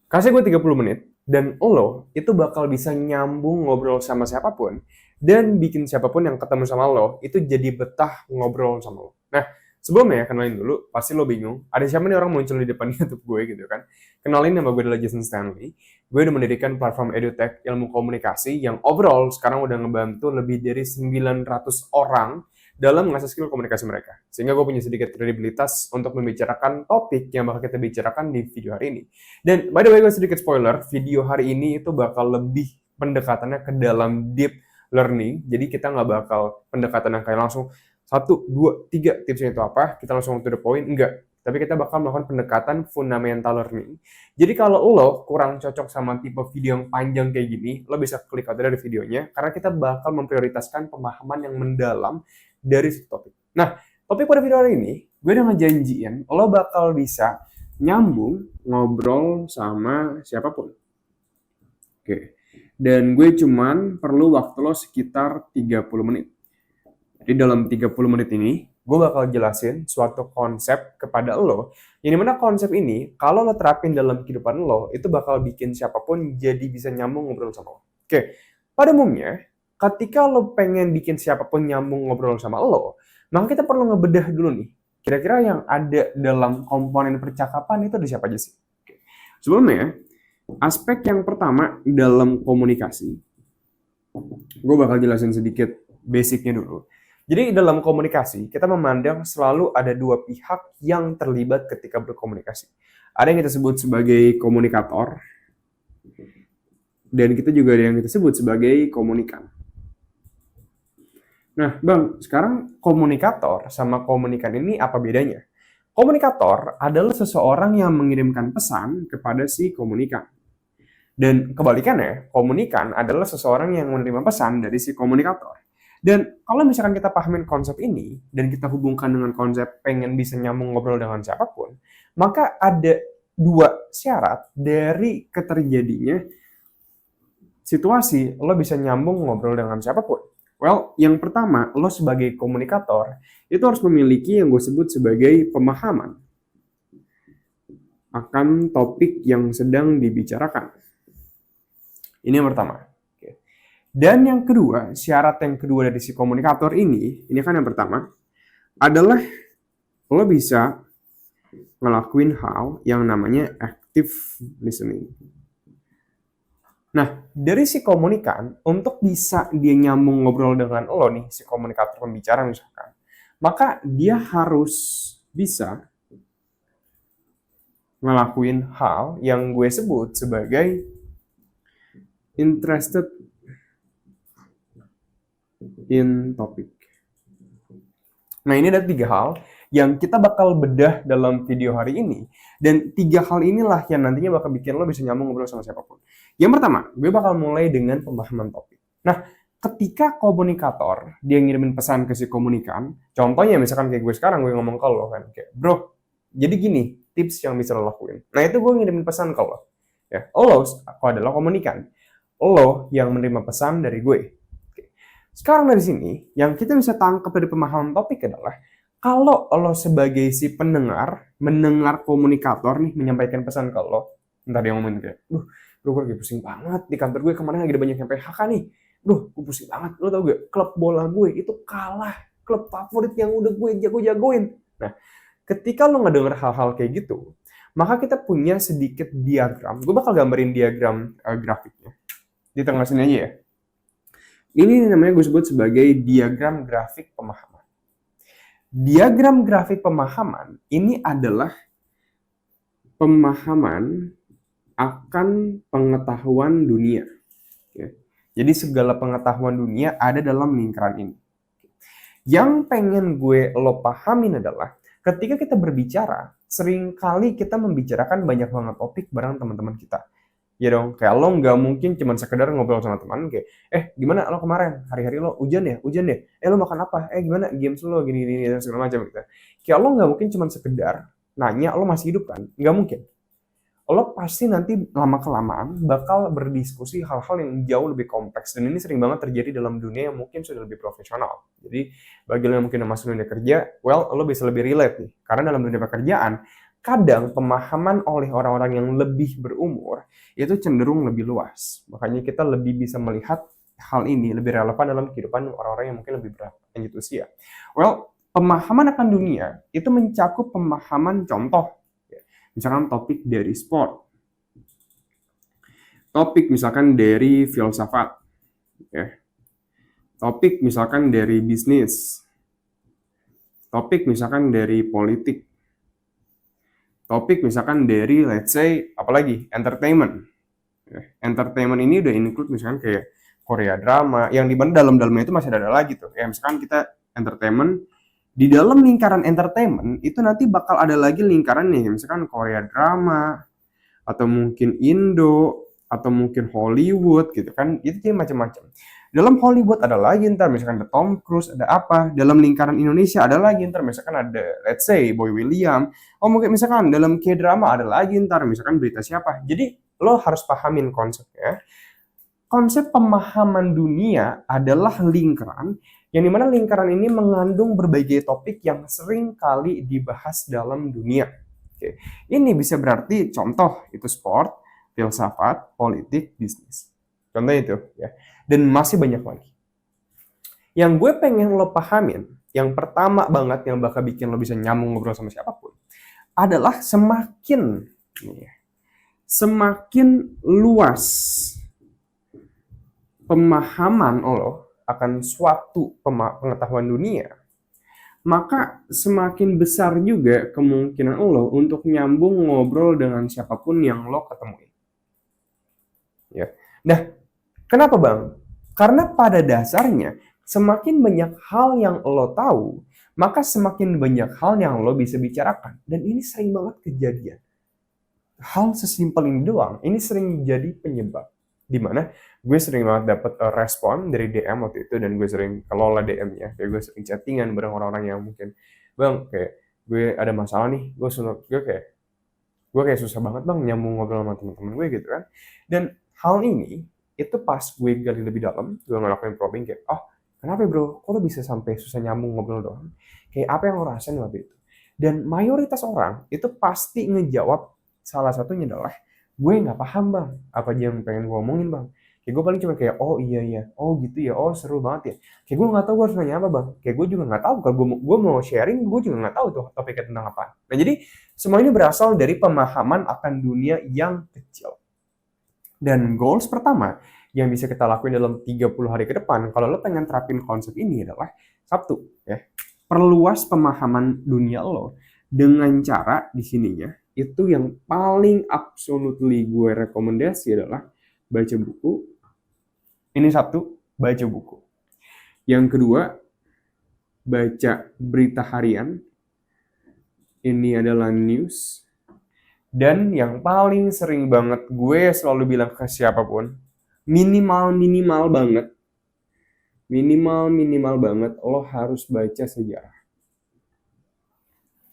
Kasih gue 30 menit, dan lo itu bakal bisa nyambung ngobrol sama siapapun, dan bikin siapapun yang ketemu sama lo, itu jadi betah ngobrol sama lo. Nah, sebelumnya kenalin dulu, pasti lo bingung, ada siapa nih orang muncul di depan YouTube gue gitu kan. Kenalin, nama gue adalah Jason Stanley. Gue udah mendirikan platform EduTech ilmu komunikasi yang overall sekarang udah ngebantu lebih dari 900 orang dalam mengasah skill komunikasi mereka. Sehingga gue punya sedikit kredibilitas untuk membicarakan topik yang bakal kita bicarakan di video hari ini. Dan by the way, gue sedikit spoiler, video hari ini itu bakal lebih pendekatannya ke dalam deep learning. Jadi kita nggak bakal pendekatan yang kayak langsung satu, dua, tiga tipsnya itu apa, kita langsung to the point, enggak. Tapi kita bakal melakukan pendekatan fundamental learning. Jadi kalau lo kurang cocok sama tipe video yang panjang kayak gini, lo bisa klik aja dari videonya, karena kita bakal memprioritaskan pemahaman yang mendalam dari satu topik. Nah, topik pada video hari ini, gue udah ngejanjiin lo bakal bisa nyambung ngobrol sama siapapun. Oke. Dan gue cuman perlu waktu lo sekitar 30 menit. Jadi dalam 30 menit ini, gue bakal jelasin suatu konsep kepada lo, yang dimana konsep ini, kalau lo terapin dalam kehidupan lo, itu bakal bikin siapapun jadi bisa nyambung ngobrol sama lo. Oke, pada umumnya, ketika lo pengen bikin siapapun nyambung ngobrol sama lo, maka kita perlu ngebedah dulu nih, kira-kira yang ada dalam komponen percakapan itu ada siapa aja sih? Oke. Sebelumnya, aspek yang pertama dalam komunikasi, gue bakal jelasin sedikit basicnya dulu. Jadi dalam komunikasi, kita memandang selalu ada dua pihak yang terlibat ketika berkomunikasi. Ada yang kita sebut sebagai komunikator, dan kita juga ada yang kita sebut sebagai komunikan. Nah, Bang, sekarang komunikator sama komunikan ini apa bedanya? Komunikator adalah seseorang yang mengirimkan pesan kepada si komunikan. Dan kebalikannya, komunikan adalah seseorang yang menerima pesan dari si komunikator. Dan kalau misalkan kita pahamin konsep ini, dan kita hubungkan dengan konsep pengen bisa nyambung ngobrol dengan siapapun, maka ada dua syarat dari keterjadinya situasi lo bisa nyambung ngobrol dengan siapapun. Well, yang pertama, lo sebagai komunikator, itu harus memiliki yang gue sebut sebagai pemahaman akan topik yang sedang dibicarakan. Ini yang pertama. Dan yang kedua, syarat yang kedua dari si komunikator ini kan yang pertama, adalah lo bisa ngelakuin hal yang namanya active listening. Nah, dari si komunikan, untuk bisa dia nyambung ngobrol dengan lo nih, si komunikator pembicara misalkan, maka dia harus bisa ngelakuin hal yang gue sebut sebagai interested in topic. Nah, ini ada 3 hal yang kita bakal bedah dalam video hari ini. Dan 3 hal inilah yang nantinya bakal bikin lo bisa nyambung ngobrol sama siapapun. Yang pertama, gue bakal mulai dengan pemahaman topik. Nah, ketika komunikator, dia ngirimin pesan ke si komunikan, contohnya misalkan kayak gue sekarang, gue ngomong ke lo kan, kayak, bro, jadi gini, tips yang bisa lo lakuin. Nah, itu gue ngirimin pesan ke lo. Ya, lo, aku adalah komunikan. Lo yang menerima pesan dari gue. Sekarang dari sini, yang kita bisa tangkap dari pemahaman topik adalah, kalau lo sebagai si pendengar, mendengar komunikator nih, menyampaikan pesan ke lo, entah dia ngomongin kayak, bro, gue lagi pusing banget, di kantor gue kemarin lagi ada banyak yang PHK nih, bro, gue pusing banget, lo tau gak, klub bola gue itu kalah, klub favorit yang udah gue jago-jagoin. Nah, ketika lo ngedenger hal-hal kayak gitu, maka kita punya sedikit diagram, gue bakal gambarin diagram grafiknya, di tengah sini aja ya. Ini namanya gue sebut sebagai diagram grafik pemahaman. Diagram grafik pemahaman ini adalah pemahaman akan pengetahuan dunia. Jadi segala pengetahuan dunia ada dalam lingkaran ini. Yang pengen gue lo pahamin adalah ketika kita berbicara, seringkali kita membicarakan banyak banget topik bareng teman-teman kita. Ya dong, kayak lo nggak mungkin cuma sekedar ngobrol sama teman kayak, gimana lo kemarin, hari-hari lo hujan ya, lo makan apa, gimana games lo, gini-gini, dan segala macam gitu. Kayak lo nggak mungkin cuma sekedar nanya lo masih hidup kan, nggak mungkin. Lo pasti nanti lama-kelamaan bakal berdiskusi hal-hal yang jauh lebih kompleks, dan ini sering banget terjadi dalam dunia yang mungkin sudah lebih profesional. Jadi, bagi lo yang mungkin masuk dunia kerja, well, lo bisa lebih relate nih, karena dalam dunia pekerjaan, kadang pemahaman oleh orang-orang yang lebih berumur itu cenderung lebih luas. Makanya kita lebih bisa melihat hal ini lebih relevan dalam kehidupan orang-orang yang mungkin lebih berlanjut usia. Well, pemahaman akan dunia itu mencakup pemahaman contoh. Misalkan topik dari sport, topik misalkan dari filsafat, ya. Topik misalkan dari bisnis, topik misalkan dari politik, topik misalkan dari let's say apalagi entertainment. Entertainment ini udah include misalkan kayak Korea drama, yang dimana dalam-dalamnya itu masih ada lagi tuh. Ya misalkan kita entertainment, di dalam lingkaran entertainment itu nanti bakal ada lagi lingkaran nih, misalkan Korea drama, atau mungkin Indo, atau mungkin Hollywood gitu kan, itu jadi macam-macam. Dalam Hollywood ada lagi ntar misalkan ada Tom Cruise, ada apa. Dalam lingkaran Indonesia ada lagi ntar misalkan ada let's say Boy William. Oh mungkin misalkan dalam K-drama ada lagi ntar misalkan berita siapa. Jadi lo harus pahamin konsepnya. Konsep pemahaman dunia adalah lingkaran yang dimana lingkaran ini mengandung berbagai topik yang sering kali dibahas dalam dunia. Oke. Ini bisa berarti contoh itu sport, filsafat, politik, bisnis. Contoh itu ya. Dan masih banyak lagi. Yang gue pengen lo pahamin, yang pertama banget yang bakal bikin lo bisa nyambung ngobrol sama siapapun, adalah semakin luas pemahaman lo akan suatu pengetahuan dunia, maka semakin besar juga kemungkinan lo untuk nyambung ngobrol dengan siapapun yang lo ketemui. Ya. Nah, kenapa Bang? Karena pada dasarnya semakin banyak hal yang lo tahu, maka semakin banyak hal yang lo bisa bicarakan. Dan ini sering banget kejadian. Hal sesimpel ini doang, ini sering jadi penyebab. Dimana gue sering banget dapet respon dari DM waktu itu, dan gue sering kelola DM-nya. Kayak gue sering chattingan bareng orang-orang yang mungkin, Bang, kayak gue ada masalah nih, gue kayak susah banget Bang nyambung ngobrol sama teman-teman gue gitu kan. Dan hal ini itu pas gue gali lebih dalam, gue ngelakuin probing kayak, kenapa bro, kok lo bisa sampai susah nyambung ngobrol doang? Kayak apa yang lo rasain waktu itu? Dan mayoritas orang itu pasti ngejawab salah satunya adalah, gue nggak paham Bang, apa aja yang pengen gue ngomongin Bang. Kayak gue paling cuma kayak, oh iya, oh gitu ya, oh seru banget ya. Kayak gue nggak tahu gue harus nanya apa Bang. Kayak gue juga nggak tahu, kalau gue mau sharing, gue juga nggak tahu tuh topiknya tentang apa. Nah jadi semua ini berasal dari pemahaman akan dunia yang kecil. Dan goals pertama yang bisa kita lakuin dalam 30 hari ke depan, kalau lo pengen terapin konsep ini adalah, satu, ya, perluas pemahaman dunia lo dengan cara di sininya, itu yang paling absolutely gue rekomendasi adalah baca buku. Ini satu, baca buku. Yang kedua, baca berita harian. Ini adalah news. Dan yang paling sering banget gue selalu bilang ke siapapun, minimal banget lo harus baca sejarah.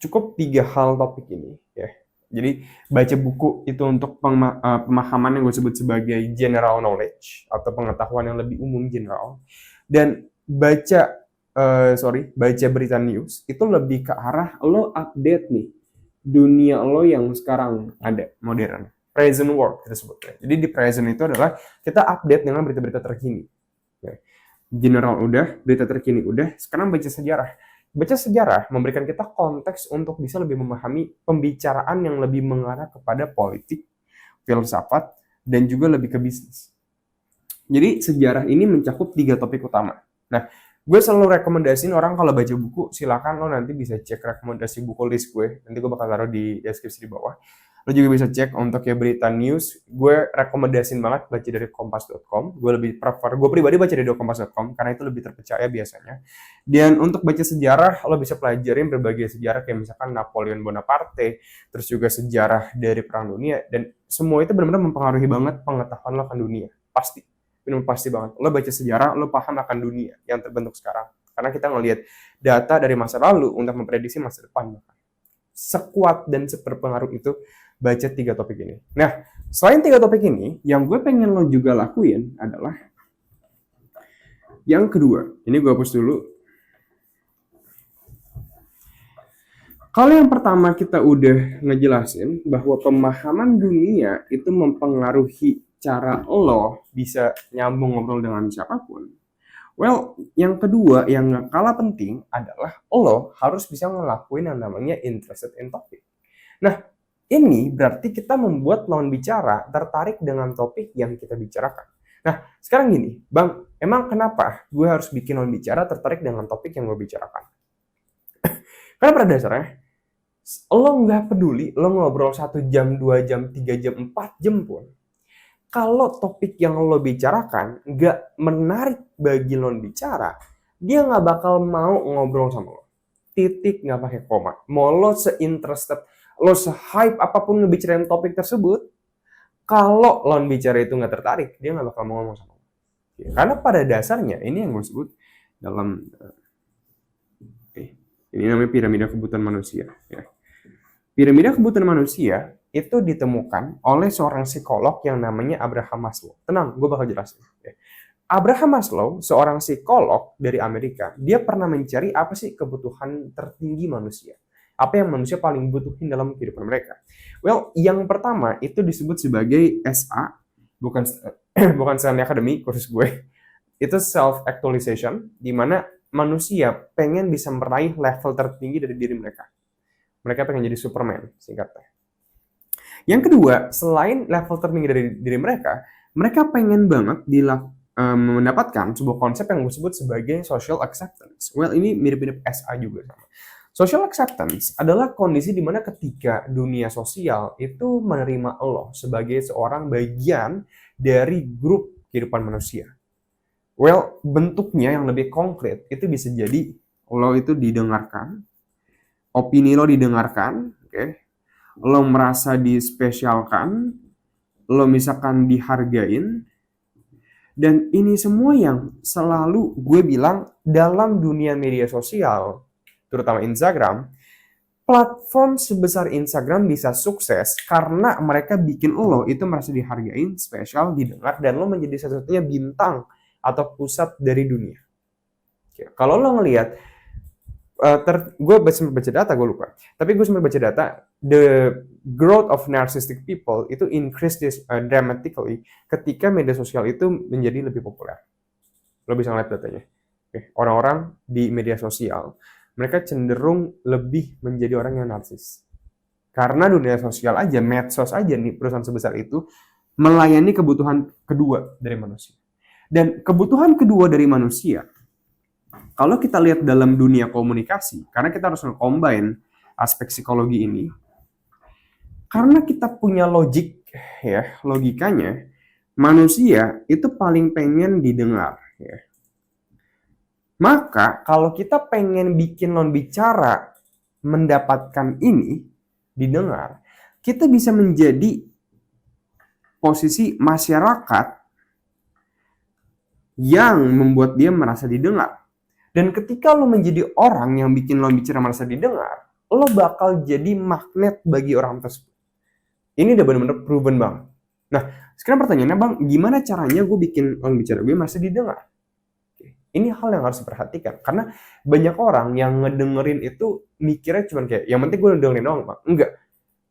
Cukup 3 hal topik ini ya. Jadi baca buku itu untuk pemahaman yang gue sebut sebagai general knowledge atau pengetahuan yang lebih umum general. Dan baca berita news itu lebih ke arah lo update nih dunia lo yang sekarang ada, modern, present world kita sebutnya. Jadi di present itu adalah kita update dengan berita-berita terkini. General udah, berita terkini udah, sekarang baca sejarah. Baca sejarah memberikan kita konteks untuk bisa lebih memahami pembicaraan yang lebih mengarah kepada politik, filsafat, dan juga lebih ke bisnis. Jadi sejarah ini mencakup 3 topik utama. Nah, gue selalu rekomendasiin orang kalau baca buku, silakan lo nanti bisa cek rekomendasi buku list gue. Nanti gue bakal taruh di deskripsi di bawah. Lo juga bisa cek untuk ya berita news. Gue rekomendasiin banget baca dari kompas.com. Gue pribadi baca dari kompas.com karena itu lebih terpercaya biasanya. Dan untuk baca sejarah, lo bisa pelajarin berbagai sejarah kayak misalkan Napoleon Bonaparte, terus juga sejarah dari Perang Dunia, dan semua itu benar-benar mempengaruhi banget pengetahuan lo akan dunia. Pasti banget. Lo baca sejarah, lo paham akan dunia yang terbentuk sekarang. Karena kita ngelihat data dari masa lalu untuk memprediksi masa depan. Sekuat dan seberpengaruh itu baca 3 topik ini. Nah, selain 3 topik ini, yang gue pengen lo juga lakuin adalah yang kedua. Ini gue hapus dulu. Kalau yang pertama kita udah ngejelasin bahwa pemahaman dunia itu mempengaruhi cara lo bisa nyambung ngobrol dengan siapapun. Well, yang kedua yang gak kalah penting adalah lo harus bisa ngelakuin yang namanya interested in topic. Nah, ini berarti kita membuat lawan bicara tertarik dengan topik yang kita bicarakan. Nah, sekarang gini, Bang, emang kenapa gue harus bikin lawan bicara tertarik dengan topik yang gue bicarakan? Karena pada dasarnya, lo nggak peduli, lo ngobrol 1 jam, 2 jam, 3 jam, 4 jam pun, kalau topik yang lo bicarakan nggak menarik bagi lawan bicara, dia nggak bakal mau ngobrol sama lo. Titik, nggak pakai koma. Mau lo se-interested, lo se-hype apapun ngebicarain topik tersebut, kalau lawan bicara itu nggak tertarik, dia nggak bakal mau ngomong sama lo. Karena pada dasarnya, ini yang gue sebut dalam ini namanya piramida kebutuhan manusia. Ya. Piramida kebutuhan manusia itu ditemukan oleh seorang psikolog yang namanya Abraham Maslow. Tenang, gue bakal jelasin. Ya. Abraham Maslow, seorang psikolog dari Amerika, dia pernah mencari apa sih kebutuhan tertinggi manusia. Apa yang manusia paling butuhin dalam kehidupan mereka. Well, yang pertama itu disebut sebagai SA, bukan Stanley Academy, kursus gue. Itu self-actualization, di mana manusia pengen bisa meraih level tertinggi dari diri mereka. Mereka pengen jadi Superman, singkatnya. Yang kedua, selain level tertinggi dari diri mereka pengen banget mendapatkan sebuah konsep yang disebut sebagai social acceptance. Well, ini mirip-mirip SA juga sama. Social acceptance adalah kondisi di mana ketika dunia sosial itu menerima lo sebagai seorang bagian dari grup kehidupan manusia. Well, bentuknya yang lebih konkret itu bisa jadi lo itu didengarkan, opini lo didengarkan, okay? Lo merasa dispesialkan, lo misalkan dihargain, dan ini semua yang selalu gue bilang dalam dunia media sosial, terutama Instagram, platform sebesar Instagram bisa sukses karena mereka bikin lo itu merasa dihargain, spesial, didengar, dan lo menjadi satu-satunya bintang atau pusat dari dunia. Oke, kalau lo ngelihat, gue sempat baca data, gue lupa. Tapi gue sempat baca data, the growth of narcissistic people itu increase dramatically ketika media sosial itu menjadi lebih populer. Lo bisa ngeliat datanya. Oke, orang-orang di media sosial, mereka cenderung lebih menjadi orang yang narsis. Karena dunia sosial aja, medsos aja nih, perusahaan sebesar itu melayani kebutuhan kedua dari manusia. Dan kebutuhan kedua dari manusia, kalau kita lihat dalam dunia komunikasi, karena kita harus nge-combine aspek psikologi ini, karena kita punya logik, ya, logikanya, manusia itu paling pengen didengar, ya. Maka kalau kita pengen bikin lawan bicara mendapatkan ini didengar, kita bisa menjadi posisi masyarakat yang membuat dia merasa didengar. Dan ketika lo menjadi orang yang bikin lawan bicara merasa didengar, lo bakal jadi magnet bagi orang tersebut. Ini udah benar-benar proven, Bang. Nah, sekarang pertanyaannya, Bang, gimana caranya gue bikin lawan bicara gue merasa didengar? Ini hal yang harus diperhatikan, karena banyak orang yang ngedengerin itu mikirnya cuma kayak, yang penting gue dengerin doang, Bang. Enggak.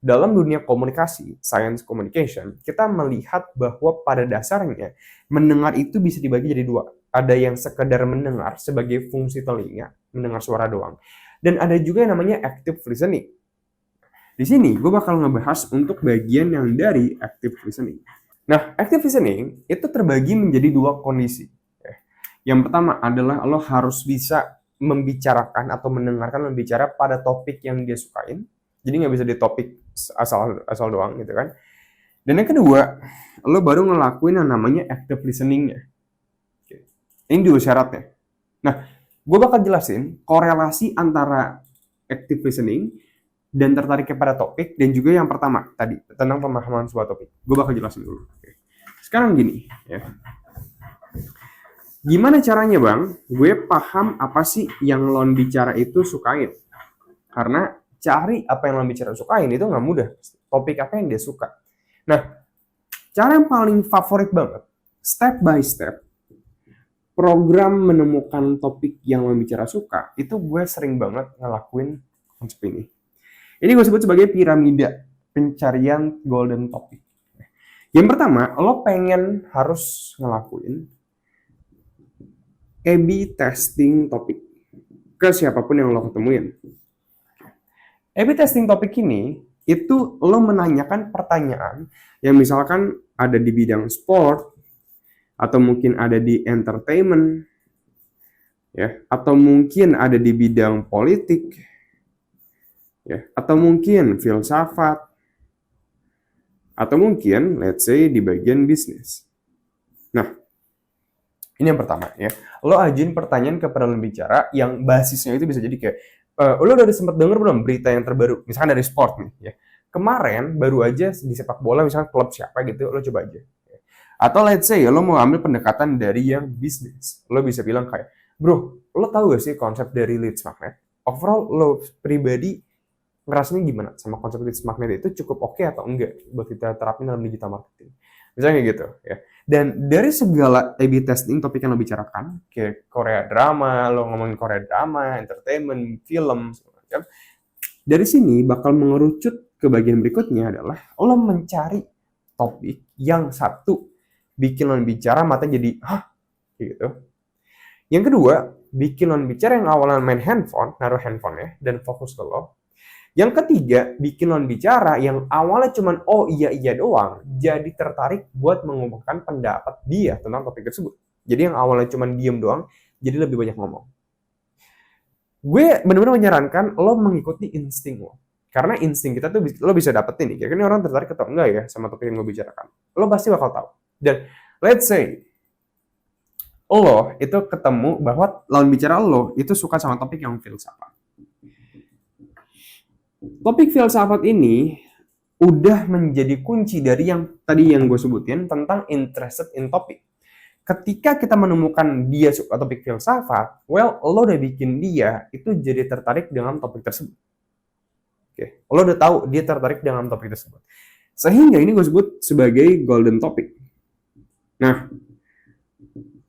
Dalam dunia komunikasi, science communication, kita melihat bahwa pada dasarnya mendengar itu bisa dibagi jadi dua. Ada yang sekedar mendengar sebagai fungsi telinga, mendengar suara doang. Dan ada juga yang namanya active listening. Di sini gue bakal ngebahas untuk bagian yang dari active listening. Nah, active listening itu terbagi menjadi dua kondisi. Yang pertama adalah lo harus bisa membicarakan atau mendengarkan membicara pada topik yang dia sukain. Jadi nggak bisa di topik asal doang gitu kan. Dan yang kedua, lo baru ngelakuin yang namanya active listening-nya. Ini dulu syaratnya. Nah, gue bakal jelasin korelasi antara active listening dan tertarik kepada topik, dan juga yang pertama tadi tentang pemahaman sebuah topik. Gue bakal jelasin dulu. Sekarang gini ya. Gimana caranya, Bang? Gue paham apa sih yang lawan bicara itu sukain. Karena cari apa yang lawan bicara sukain itu nggak mudah. Topik apa yang dia suka. Nah, cara yang paling favorit banget, step by step, program menemukan topik yang lawan bicara suka, itu gue sering banget ngelakuin konsep ini. Ini gue sebut sebagai piramida pencarian golden topic. Yang pertama, lo pengen harus ngelakuin A/B testing topik ke siapapun yang lo ketemuin. A/B testing topik ini itu lo menanyakan pertanyaan yang misalkan ada di bidang sport atau mungkin ada di entertainment ya, atau mungkin ada di bidang politik ya, atau mungkin filsafat atau mungkin let's say di bagian bisnis. Nah, ini yang pertama ya. Lo ajuin pertanyaan kepada lawan bicara yang basisnya itu bisa jadi kayak, lo udah sempat denger belum berita yang terbaru? Misalkan dari sport nih ya. Kemarin baru aja di sepak bola misalkan klub siapa gitu, lo coba aja. Atau let's say lo mau ambil pendekatan dari yang bisnis. Lo bisa bilang kayak, bro, lo tahu gak sih konsep dari leads magnet? Overall lo pribadi ngerasanya gimana sama konsep leads magnet itu cukup oke atau enggak buat kita terapin dalam digital marketing? Misalnya kayak gitu ya. Dan dari segala A/B testing topik yang lo bicarakan, kayak Korea drama, lo ngomongin Korea drama, entertainment, film, segala macam. Dari sini bakal mengerucut ke bagian berikutnya adalah lo mencari topik yang satu bikin lo bicara mata jadi hah gitu. Yang kedua, bikin lo bicara yang awalnya main handphone, naruh handphone ya dan fokus ke lo. Yang ketiga, bikin lawan bicara yang awalnya cuman oh iya doang, jadi tertarik buat mengungkapkan pendapat dia tentang topik tersebut. Jadi yang awalnya cuman diem doang, jadi lebih banyak ngomong. Gue benar-benar menyarankan lo mengikuti insting lo. Karena insting kita tuh lo bisa dapetin nih, kira-kira orang tertarik atau enggak ya sama topik yang gue bicarakan. Lo pasti bakal tahu. Dan let's say, lo itu ketemu bahwa lawan bicara lo itu suka sama topik yang filsafat. Topik filsafat ini udah menjadi kunci dari yang tadi yang gue sebutin tentang interested in topic. Ketika kita menemukan dia suka topik filsafat, well, lo udah bikin dia itu jadi tertarik dengan topik tersebut. Oke, lo udah tahu dia tertarik dengan topik tersebut. Sehingga ini gue sebut sebagai golden topic. Nah,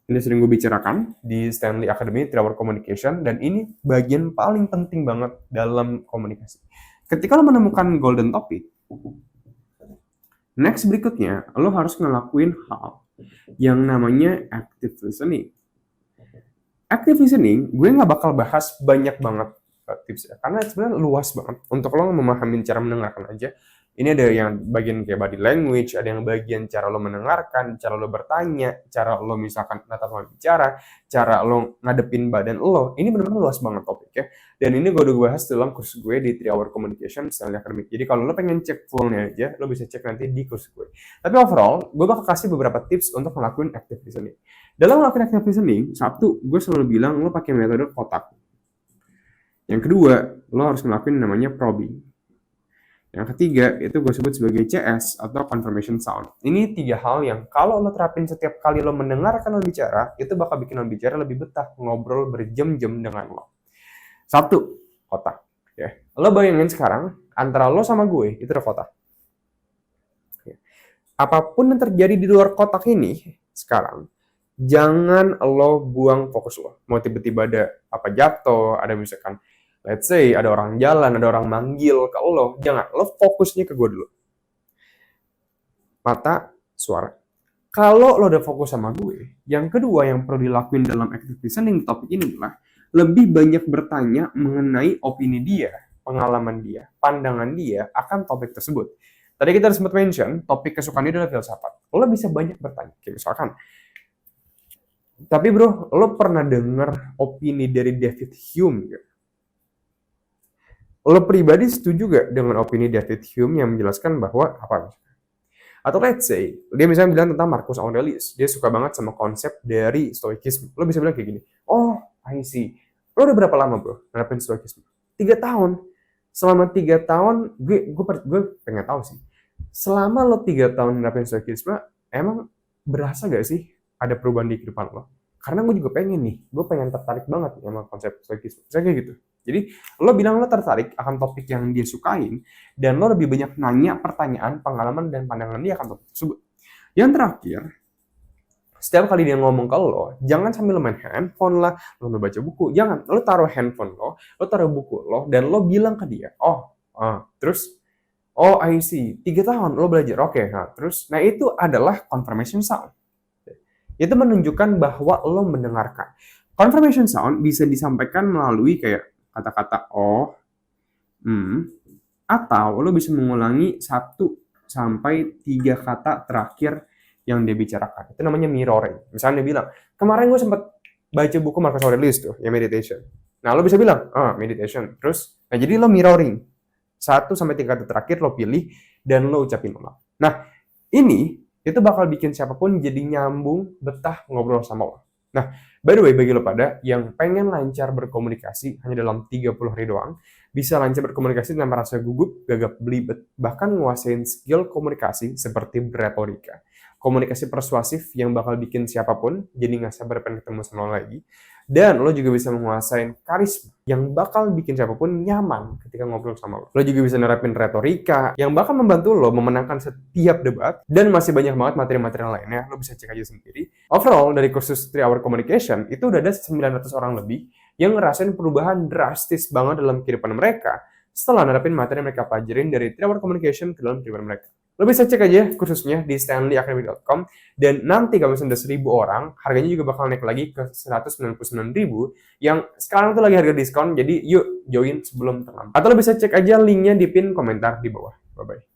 ini sering gue bicarakan di Stanley Academy 3 Hour Communication, dan ini bagian paling penting banget dalam komunikasi. Ketika lo menemukan golden topic, next berikutnya lo harus ngelakuin hal yang namanya active listening. Active listening, gue nggak bakal bahas banyak banget tips ya, karena sebenarnya luas banget. Untuk lo memahami cara mendengarkan aja, ini ada yang bagian kayak body language, ada yang bagian cara lo mendengarkan, cara lo bertanya, cara lo misalkan natap lawan bicara, cara lo ngadepin badan lo. Ini benar-benar luas banget topiknya. Dan ini gue udah bahas dalam kursus gue di 3 Hour Communication Stanley Academy. Jadi kalau lo pengen cek fullnya aja, lo bisa cek nanti di kursus gue. Tapi overall, gue bakal kasih beberapa tips untuk ngelakuin active listening. Dalam ngelakuin active listening, satu, gue selalu bilang lo pakai metode kotak. Yang kedua, lo harus ngelakuin namanya probing. Yang ketiga, itu gue sebut sebagai CS atau confirmation sound. Ini 3 hal yang kalau lo terapin setiap kali lo mendengarkan lo bicara, itu bakal bikin lo bicara lebih betah, ngobrol berjam-jam dengan lo. 1, kotak. Ya. Lo bayangin sekarang, antara lo sama gue, itu ada kotak. Ya. Apapun yang terjadi di luar kotak ini, sekarang, jangan lo buang fokus lo. Mau tiba-tiba ada apa jatuh, ada misalkan let's say ada orang jalan, ada orang manggil ke lo, jangan. Lo fokusnya ke gue dulu. Mata, suara. Kalau lo udah fokus sama gue, yang kedua yang perlu dilakuin dalam active listening topik ini adalah lebih banyak bertanya mengenai opini dia, pengalaman dia, pandangan dia akan topik tersebut. Tadi kita sempat mention, topik kesukaan dia adalah filsafat. Lo bisa banyak bertanya. Kayak misalkan, tapi bro, lo pernah denger opini dari David Hume gak? Lo pribadi setuju gak dengan opini David Hume yang menjelaskan bahwa apa? Atau let's say, dia misalnya bilang tentang Marcus Aurelius. Dia suka banget sama konsep dari stoikisme. Lo bisa bilang kayak gini, oh, I see. Lo udah berapa lama bro nerapin stoikisme? 3 tahun. Selama 3 tahun, gue pengen tahu sih. Selama lo 3 tahun nerapin stoikisme, emang berasa gak sih ada perubahan di kehidupan lo? Karena gue juga pengen nih, gue pengen tertarik banget sama konsep stoikisme. Saya kayak gitu. Jadi, lo bilang lo tertarik akan topik yang dia sukain, dan lo lebih banyak nanya pertanyaan, pengalaman, dan pandangan dia akan topik tersebut. Yang terakhir, setiap kali dia ngomong ke lo, jangan sambil main handphone lah, lo baca buku. Jangan, lo taruh handphone lo taruh buku lo, dan lo bilang ke dia, oh, Terus, oh I see, 3 tahun lo belajar, oke. Nah itu adalah confirmation sound. Itu menunjukkan bahwa lo mendengarkan. Confirmation sound bisa disampaikan melalui kayak kata-kata oh, atau lo bisa mengulangi 1 sampai 3 kata terakhir yang dia bicarakan. Itu namanya mirroring. Misalnya dia bilang, kemarin gue sempat baca buku Marcus Aurelius tuh, yang meditation. Nah, lo bisa bilang, meditation. Terus, nah jadi lo mirroring. 1 sampai 3 kata terakhir lo pilih, dan lo ucapin ulang. Nah, ini, itu bakal bikin siapapun jadi nyambung, betah ngobrol sama lo. Nah, by the way, bagi lo pada yang pengen lancar berkomunikasi hanya dalam 30 hari doang, bisa lancar berkomunikasi tanpa rasa gugup, gagap belibet, bahkan nguasain skill komunikasi seperti berretorika. Komunikasi persuasif yang bakal bikin siapapun jadi nggak sabar pengen ketemu sama lo lagi. Dan lo juga bisa menguasain karisma yang bakal bikin siapapun nyaman ketika ngobrol sama lo. Lo juga bisa nerapin retorika yang bakal membantu lo memenangkan setiap debat. Dan masih banyak banget materi-materi lainnya, lo bisa cek aja sendiri. Overall, dari kursus 3 Hour Communication, itu udah ada 900 orang lebih yang ngerasain perubahan drastis banget dalam kehidupan mereka setelah nerapin materi yang mereka pelajarin dari 3 Hour Communication ke dalam kehidupan mereka. Lo bisa cek aja kursusnya di stanleyacademy.com, dan nanti kalau misalnya 1.000 orang, harganya juga bakal naik lagi ke 199.000, yang sekarang tuh lagi harga diskon, jadi yuk join sebelum terlambat. Atau lo bisa cek aja linknya di pin komentar di bawah. Bye-bye.